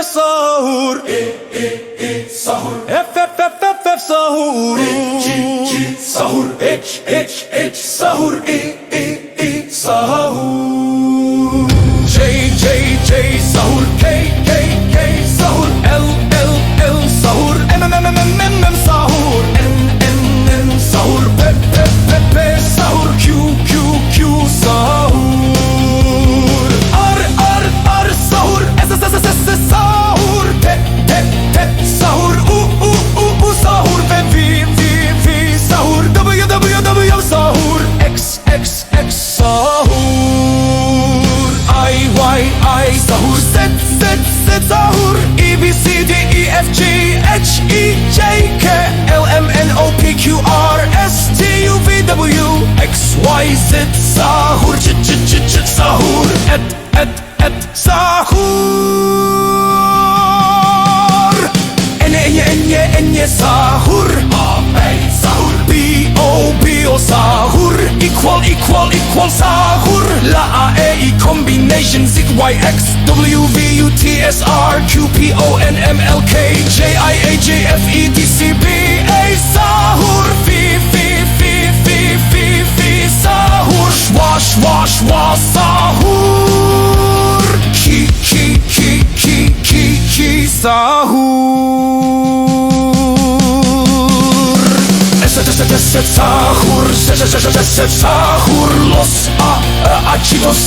sahur. Sahur. F sahur. Sahur. H sahur. Sahur. J sahur. K sahur. L sahur. M sahur. N sahur. P sahur. Q sahur. R sahur. S sahur. T sahur. U sahur. V sahur. W sahur. X sahur. I sahur. Z sahur. E B C D E F G H I J K L M N O P Q R S T U V W X Y Z sahur. Sahur. Et sahur. Enye sahur. Sahur. B O sahur. Equal sahur. La A combination. Z Y X W V U T S R Q P O N M L K J I A J F E D C B A sahur. F sahur. Schwa sahur. Ki sahur. Set sahur. Sahur. Los Achitos.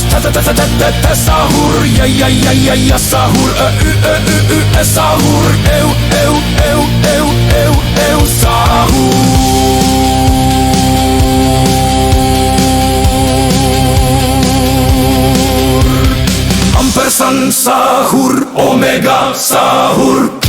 Sahur. Ya sahur. Sahur. Sahur. Ampersand sahur. Omega sahur.